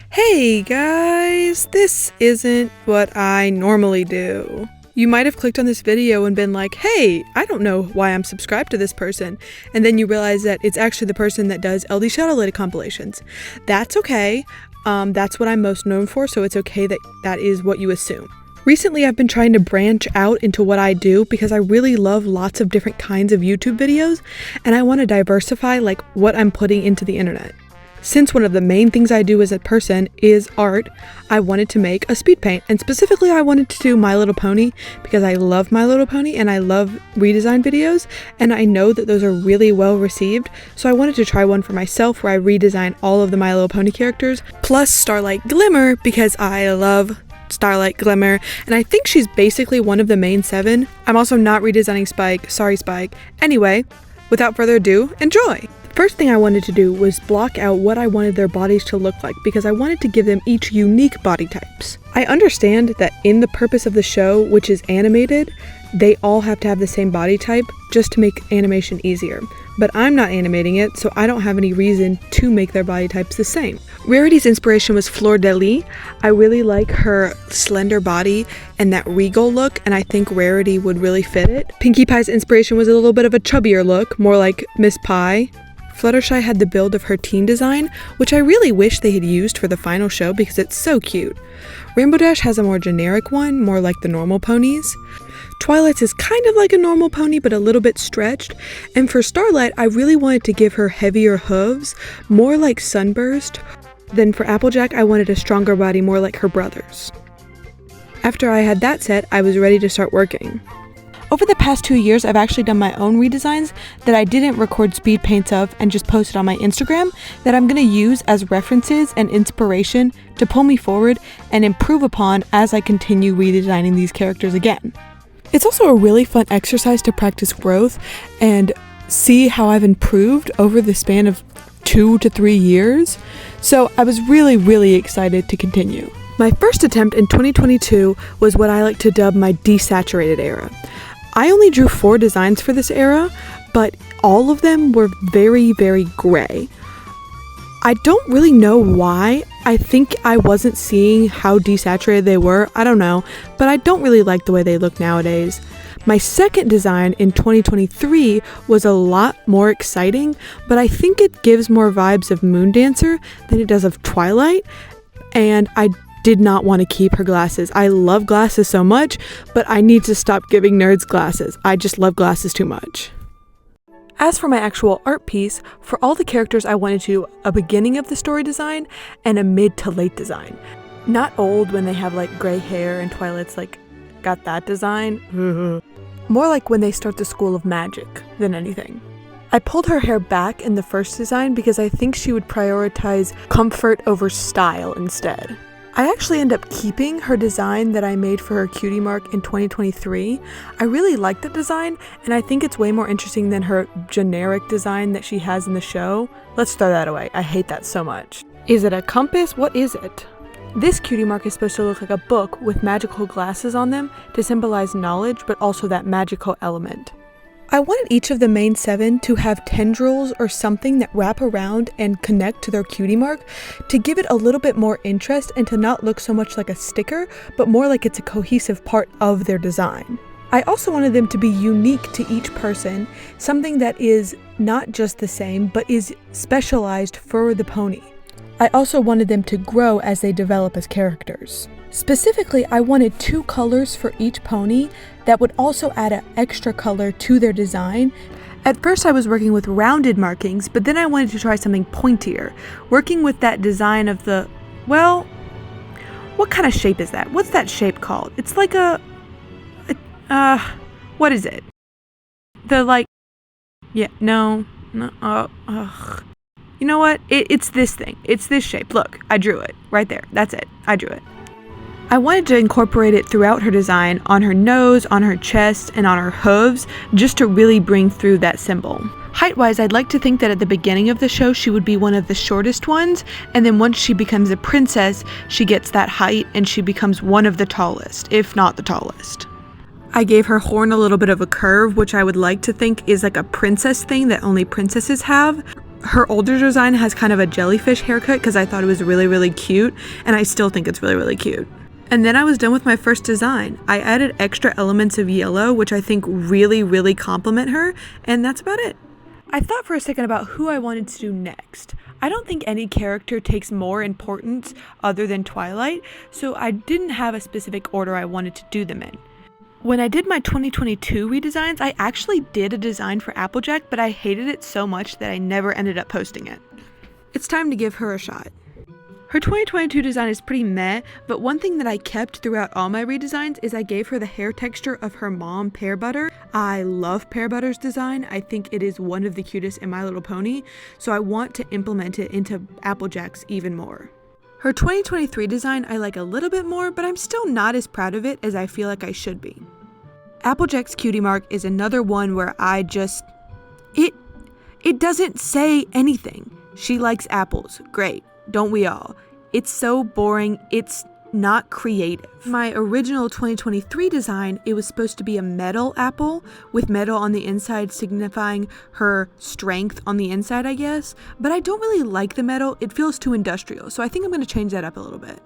Hey guys, this isn't what I normally do. You might have clicked on this video and been like, hey, I don't know why I'm subscribed to this person, and then you realize that it's actually the person that does LD Shadowlight compilations. That's okay. That's what I'm most known for, so it's okay that that is what you assume. Recently, I've been trying to branch out into what I do because I really love lots of different kinds of YouTube videos, and I want to diversify like what I'm putting into the internet. Since one of the main things I do as a person is art, I wanted to make a speed paint, and specifically I wanted to do My Little Pony because I love My Little Pony and I love redesign videos, and I know that those are really well received, so I wanted to try one for myself where I redesign all of the My Little Pony characters, plus Starlight Glimmer because I love Starlight Glimmer, and I think she's basically one of the main 7. I'm also not redesigning Spike, sorry Spike. Anyway, without further ado, enjoy! First thing I wanted to do was block out what I wanted their bodies to look like because I wanted to give them each unique body types. I understand that in the purpose of the show, which is animated, they all have to have the same body type just to make animation easier. But I'm not animating it, so I don't have any reason to make their body types the same. Rarity's inspiration was Fleur de Lis. I really like her slender body and that regal look, and I think Rarity would really fit it. Pinkie Pie's inspiration was a little bit of a chubbier look, more like Miss Pie. Fluttershy had the build of her teen design, which I really wish they had used for the final show because it's so cute. Rainbow Dash has a more generic one, more like the normal ponies. Twilight's is kind of like a normal pony, but a little bit stretched. And for Starlight, I really wanted to give her heavier hooves, more like Sunburst. Then for Applejack, I wanted a stronger body, more like her brothers. After I had that set, I was ready to start working. Over the past 2 years, I've actually done my own redesigns that I didn't record speed paints of and just posted on my Instagram that I'm going to use as references and inspiration to pull me forward and improve upon as I continue redesigning these characters again. It's also a really fun exercise to practice growth and see how I've improved over the span of 2 to 3 years. So I was really excited to continue. My first attempt in 2022 was what I like to dub my desaturated era. I only drew 4 designs for this era, but all of them were very gray. I don't really know why. I think I wasn't seeing how desaturated they were, I don't know, but I don't really like the way they look nowadays. My second design in 2023 was a lot more exciting, but I think it gives more vibes of Moondancer than it does of Twilight, and I did not want to keep her glasses. I love glasses so much, but I need to stop giving nerds glasses. I just love glasses too much. As for my actual art piece, for all the characters I wanted to do a beginning of the story design and a mid to late design. Not old when they have like gray hair and Twilight's like got that design. More like when they start the school of magic than anything. I pulled her hair back in the first design because I think she would prioritize comfort over style instead. I actually end up keeping her design that I made for her cutie mark in 2023. I really like the design, and I think it's way more interesting than her generic design that she has in the show. Let's throw that away. I hate that so much. Is it a compass? What is it? This cutie mark is supposed to look like a book with magical glasses on them to symbolize knowledge, but also that magical element. I wanted each of the main 7 to have tendrils or something that wrap around and connect to their cutie mark to give it a little bit more interest and to not look so much like a sticker, but more like it's a cohesive part of their design. I also wanted them to be unique to each person, something that is not just the same, but is specialized for the pony. I also wanted them to grow as they develop as characters. Specifically, I wanted 2 colors for each pony that would also add an extra color to their design. At first I was working with rounded markings, but then I wanted to try something pointier, working with that design of the, well, what kind of shape is that? What's that shape called? It's like what is it? The like, yeah, no, you know what? It's this thing. It's this shape. Look, I drew it. Right there. That's it. I drew it. I wanted to incorporate it throughout her design, on her nose, on her chest, and on her hooves, just to really bring through that symbol. Height-wise, I'd like to think that at the beginning of the show, she would be one of the shortest ones, and then once she becomes a princess, she gets that height, and she becomes one of the tallest, if not the tallest. I gave her horn a little bit of a curve, which I would like to think is like a princess thing that only princesses have. Her older design has kind of a jellyfish haircut because I thought it was really, really cute, and I still think it's really, really cute. And then I was done with my first design. I added extra elements of yellow, which I think really, really complement her, and that's about it. I thought for a second about who I wanted to do next. I don't think any character takes more importance other than Twilight, so I didn't have a specific order I wanted to do them in. When I did my 2022 redesigns, I actually did a design for Applejack, but I hated it so much that I never ended up posting it. It's time to give her a shot. Her 2022 design is pretty meh, but one thing that I kept throughout all my redesigns is I gave her the hair texture of her mom, Pear Butter. I love Pear Butter's design. I think it is one of the cutest in My Little Pony, so I want to implement it into Applejack's even more. Her 2023 design I like a little bit more, but I'm still not as proud of it as I feel like I should be. Applejack's cutie mark is another one where it doesn't say anything. She likes apples. Great. Don't we all? It's so boring. It's not creative. My original 2023 design, it was supposed to be a metal apple with metal on the inside signifying her strength on the inside, I guess. But I don't really like the metal. It feels too industrial. So I think I'm going to change that up a little bit.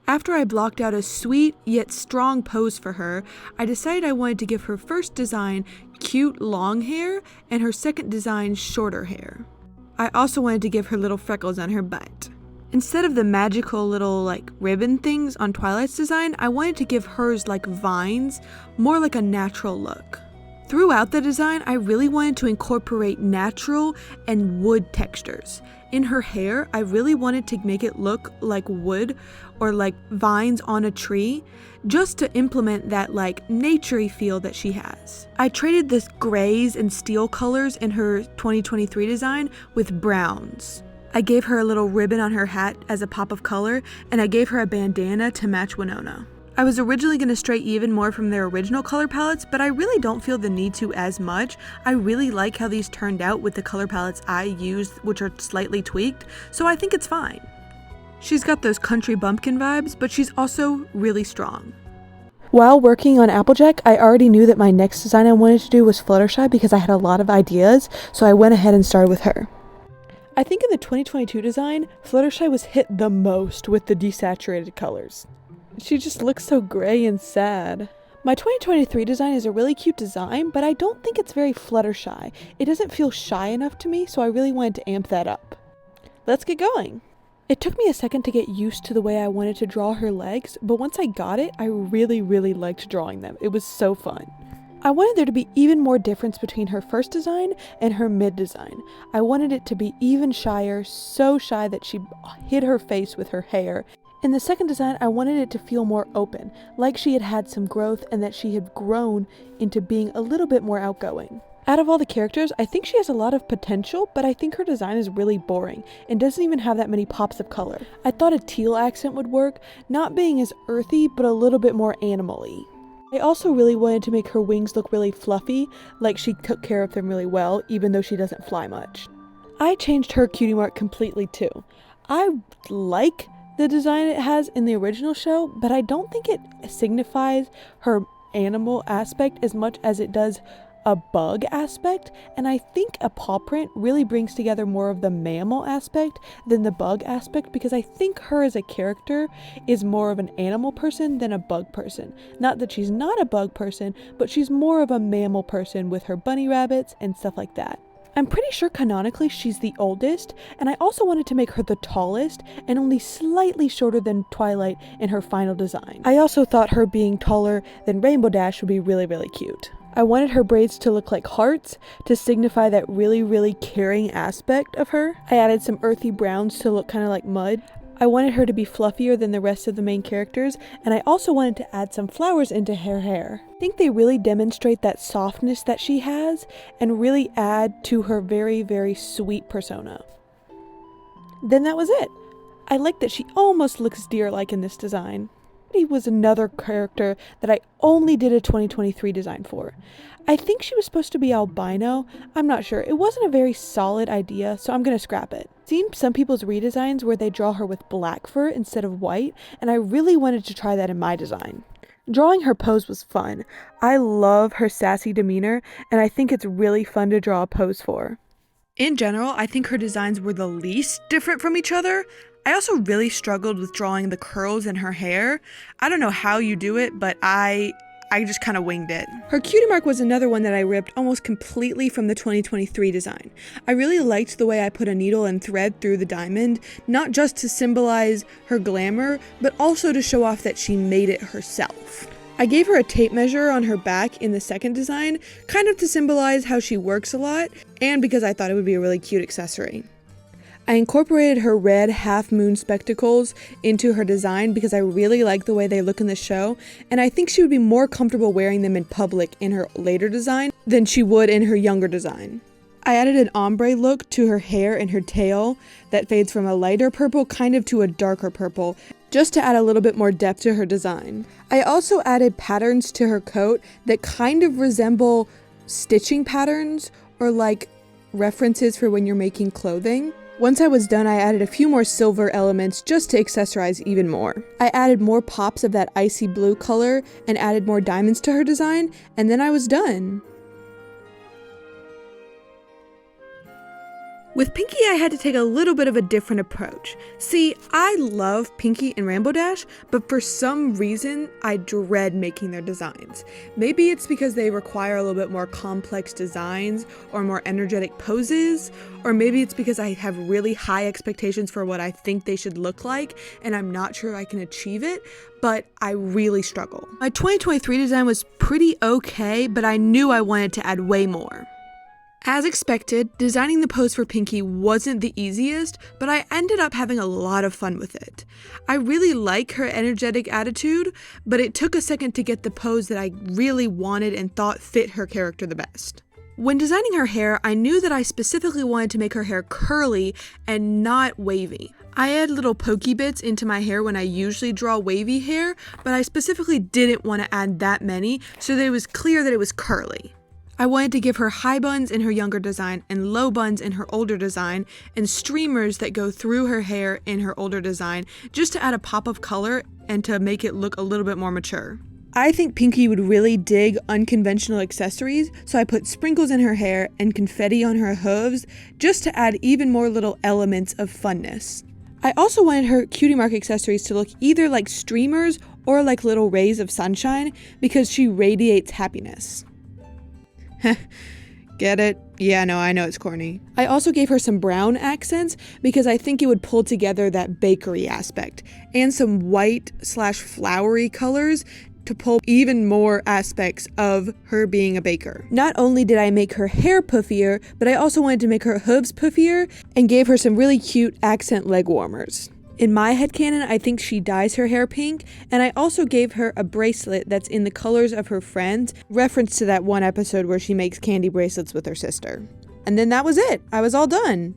After I blocked out a sweet yet strong pose for her, I decided I wanted to give her first design cute long hair and her second design shorter hair. I also wanted to give her little freckles on her butt. Instead of the magical little ribbon things on Twilight's design, I wanted to give hers like vines, more like a natural look. Throughout the design, I really wanted to incorporate natural and wood textures. In her hair, I really wanted to make it look like wood or like vines on a tree, just to implement that naturey feel that she has. I traded the grays and steel colors in her 2023 design with browns. I gave her a little ribbon on her hat as a pop of color, and I gave her a bandana to match Winona. I was originally going to stray even more from their original color palettes, but I really don't feel the need to as much. I really like how these turned out with the color palettes I used, which are slightly tweaked, so I think it's fine. She's got those country bumpkin vibes, but she's also really strong. While working on Applejack, I already knew that my next design I wanted to do was Fluttershy because I had a lot of ideas, so I went ahead and started with her. I think in the 2022 design, Fluttershy was hit the most with the desaturated colors. She just looks so gray and sad. My 2023 design is a really cute design, but I don't think it's very Fluttershy. It doesn't feel shy enough to me, so I really wanted to amp that up. Let's get going. It took me a second to get used to the way I wanted to draw her legs, but once I got it, I really, really liked drawing them. It was so fun. I wanted there to be even more difference between her first design and her mid design. I wanted it to be even shyer, so shy that she hid her face with her hair. In the second design, I wanted it to feel more open, like she had had some growth and that she had grown into being a little bit more outgoing. Out of all the characters, I think she has a lot of potential, but I think her design is really boring and doesn't even have that many pops of color. I thought a teal accent would work, not being as earthy, but a little bit more animal-y. I also really wanted to make her wings look really fluffy, like she took care of them really well, even though she doesn't fly much. I changed her cutie mark completely too. I like the design it has in the original show, but I don't think it signifies her animal aspect as much as it does a bug aspect, and I think a paw print really brings together more of the mammal aspect than the bug aspect, because I think her as a character is more of an animal person than a bug person. Not that she's not a bug person, but she's more of a mammal person with her bunny rabbits and stuff like that. I'm pretty sure canonically she's the oldest, and I also wanted to make her the tallest and only slightly shorter than Twilight in her final design. I also thought her being taller than Rainbow Dash would be really, really cute. I wanted her braids to look like hearts to signify that really, really caring aspect of her. I added some earthy browns to look kind of like mud. I wanted her to be fluffier than the rest of the main characters, and I also wanted to add some flowers into her hair. I think they really demonstrate that softness that she has and really add to her very, very sweet persona. Then that was it. I like that she almost looks deer-like in this design. He was another character that I only did a 2023 design for. I think she was supposed to be albino. I'm not sure. It wasn't a very solid idea, so I'm going to scrap it. I've seen some people's redesigns where they draw her with black fur instead of white, and I really wanted to try that in my design. Drawing her pose was fun. I love her sassy demeanor, and I think it's really fun to draw a pose for. In general, I think her designs were the least different from each other. I also really struggled with drawing the curls in her hair. I don't know how you do it, but I just kind of winged it. Her cutie mark was another one that I ripped almost completely from the 2023 design. I really liked the way I put a needle and thread through the diamond, not just to symbolize her glamour, but also to show off that she made it herself. I gave her a tape measure on her back in the second design, kind of to symbolize how she works a lot, and because I thought it would be a really cute accessory. I incorporated her red half-moon spectacles into her design because I really like the way they look in the show, and I think she would be more comfortable wearing them in public in her later design than she would in her younger design. I added an ombre look to her hair and her tail that fades from a lighter purple kind of to a darker purple, just to add a little bit more depth to her design. I also added patterns to her coat that kind of resemble stitching patterns or like references for when you're making clothing. Once I was done, I added a few more silver elements just to accessorize even more. I added more pops of that icy blue color and added more diamonds to her design, and then I was done. With Pinkie, I had to take a little bit of a different approach. See, I love Pinkie and Rainbow Dash, but for some reason, I dread making their designs. Maybe it's because they require a little bit more complex designs or more energetic poses, or maybe it's because I have really high expectations for what I think they should look like, and I'm not sure I can achieve it, but I really struggle. My 2023 design was pretty okay, but I knew I wanted to add way more. As expected, designing the pose for Pinkie wasn't the easiest, but I ended up having a lot of fun with it. I really like her energetic attitude, but it took a second to get the pose that I really wanted and thought fit her character the best. When designing her hair, I knew that I specifically wanted to make her hair curly and not wavy. I add little pokey bits into my hair when I usually draw wavy hair, but I specifically didn't want to add that many so that it was clear that it was curly. I wanted to give her high buns in her younger design and low buns in her older design and streamers that go through her hair in her older design just to add a pop of color and to make it look a little bit more mature. I think Pinkie would really dig unconventional accessories, so I put sprinkles in her hair and confetti on her hooves just to add even more little elements of funness. I also wanted her cutie mark accessories to look either like streamers or like little rays of sunshine because she radiates happiness. Get it? Yeah, no, I know it's corny. I also gave her some brown accents because I think it would pull together that bakery aspect, and some white/flowery colors to pull even more aspects of her being a baker. Not only did I make her hair puffier, but I also wanted to make her hooves puffier and gave her some really cute accent leg warmers. In my headcanon, I think she dyes her hair pink, and I also gave her a bracelet that's in the colors of her friends, reference to that one episode where she makes candy bracelets with her sister. And then that was it. I was all done.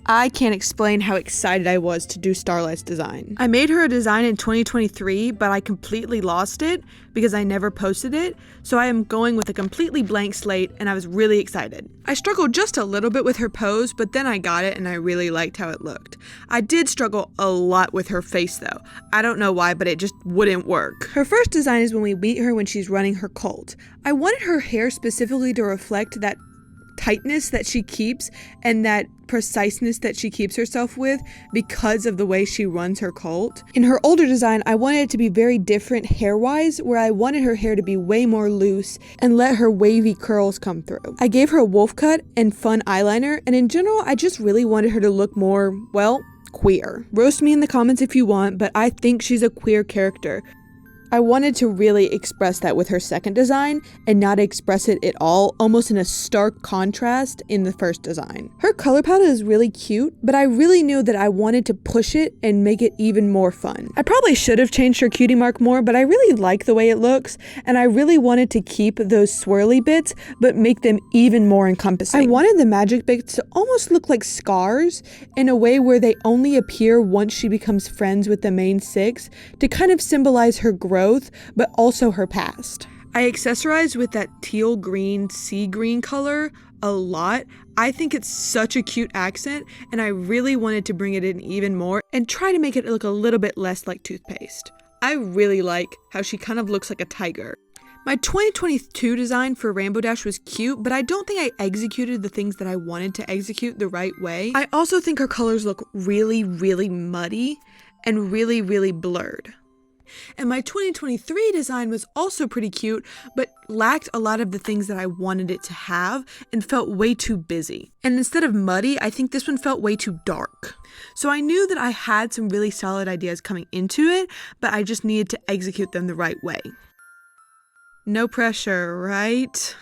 I can't explain how excited I was to do Starlight's design. I made her a design in 2023, but I completely lost it because I never posted it, so I am going with a completely blank slate, and I was really excited. I struggled just a little bit with her pose, but then I got it and I really liked how it looked. I did struggle a lot with her face though. I don't know why, but it just wouldn't work. Her first design is when we meet her when she's running her cult. I wanted her hair specifically to reflect that tightness that she keeps and that preciseness that she keeps herself with because of the way she runs her cult. In her older design, I wanted it to be very different hair-wise, where I wanted her hair to be way more loose and let her wavy curls come through. I gave her a wolf cut and fun eyeliner, and in general, I just really wanted her to look more, well, queer. Roast me in the comments if you want, but I think she's a queer character. I wanted to really express that with her second design and not express it at all, almost in a stark contrast in the first design. Her color palette is really cute, but I really knew that I wanted to push it and make it even more fun. I probably should have changed her cutie mark more, but I really like the way it looks, and I really wanted to keep those swirly bits, but make them even more encompassing. I wanted the magic bits to almost look like scars in a way where they only appear once she becomes friends with the main six, to kind of symbolize her growth, but also her past. I accessorized with that teal green, sea green color a lot. I think it's such a cute accent, and I really wanted to bring it in even more and try to make it look a little bit less like toothpaste. I really like how she kind of looks like a tiger. My 2022 design for Rainbow Dash was cute, but I don't think I executed the things that I wanted to execute the right way. I also think her colors look really, really muddy and really, really blurred. And my 2023 design was also pretty cute, but lacked a lot of the things that I wanted it to have and felt way too busy. And instead of muddy, I think this one felt way too dark. So I knew that I had some really solid ideas coming into it, but I just needed to execute them the right way. No pressure, right?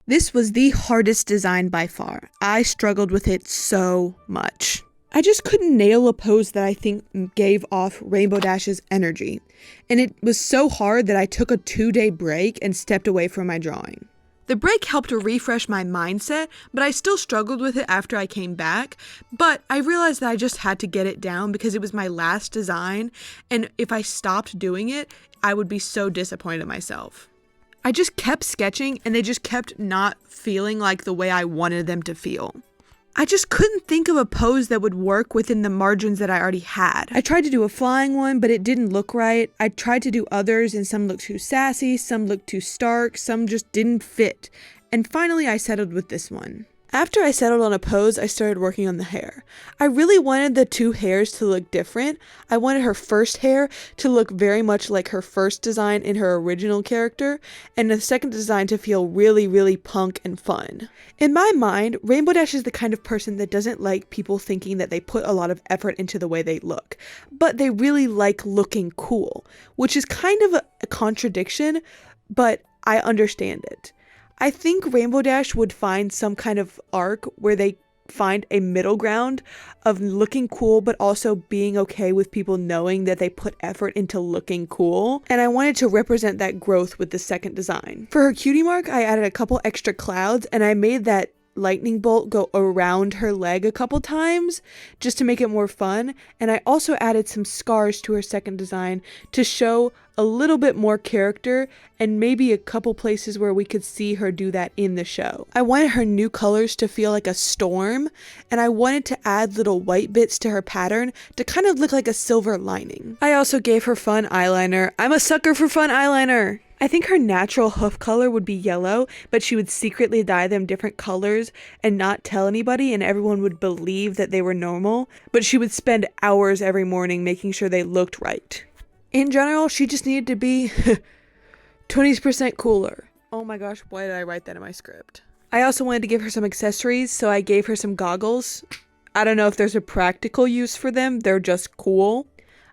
This was the hardest design by far. I struggled with it so much. I just couldn't nail a pose that I think gave off Rainbow Dash's energy. And it was so hard that I took a 2-day break and stepped away from my drawing. The break helped to refresh my mindset, but I still struggled with it after I came back. But I realized that I just had to get it down because it was my last design, and if I stopped doing it, I would be so disappointed in myself. I just kept sketching, and they just kept not feeling like the way I wanted them to feel. I just couldn't think of a pose that would work within the margins that I already had. I tried to do a flying one, but it didn't look right. I tried to do others, and some looked too sassy, some looked too stark, some just didn't fit. And finally, I settled with this one. After I settled on a pose, I started working on the hair. I really wanted the two hairs to look different. I wanted her first hair to look very much like her first design in her original character, and the second design to feel really, really punk and fun. In my mind, Rainbow Dash is the kind of person that doesn't like people thinking that they put a lot of effort into the way they look, but they really like looking cool, which is kind of a contradiction, but I understand it. I think Rainbow Dash would find some kind of arc where they find a middle ground of looking cool but also being okay with people knowing that they put effort into looking cool, and I wanted to represent that growth with the second design. For her cutie mark, I added a couple extra clouds, and I made that lightning bolt go around her leg a couple times just to make it more fun, and I also added some scars to her second design to show a little bit more character and maybe a couple places where we could see her do that in the show. I wanted her new colors to feel like a storm, and I wanted to add little white bits to her pattern to kind of look like a silver lining. I also gave her fun eyeliner. I'm a sucker for fun eyeliner! I think her natural hoof color would be yellow, but she would secretly dye them different colors and not tell anybody, and everyone would believe that they were normal, but she would spend hours every morning making sure they looked right. In general, she just needed to be 20% cooler. Oh my gosh, why did I write that in my script? I also wanted to give her some accessories, so I gave her some goggles. I don't know if there's a practical use for them, they're just cool.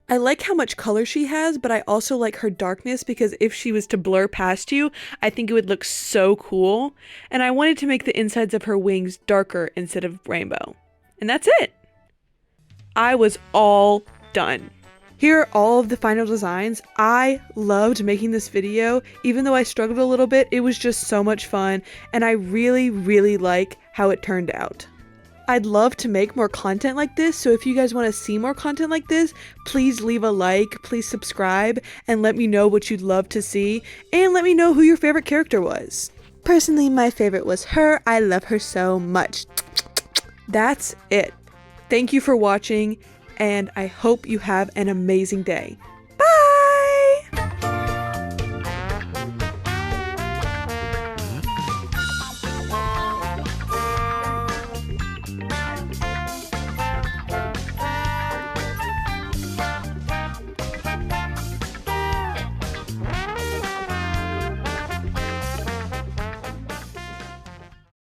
I like how much color she has, but I also like her darkness because if she was to blur past you, I think it would look so cool. And I wanted to make the insides of her wings darker instead of rainbow. And that's it. I was all done. Here are all of the final designs. I loved making this video. Even though I struggled a little bit, it was just so much fun, and I really, really like how it turned out. I'd love to make more content like this, so if you guys want to see more content like this, please leave a like, please subscribe, and let me know what you'd love to see, and let me know who your favorite character was. Personally, my favorite was her. I love her so much. That's it. Thank you for watching, and I hope you have an amazing day.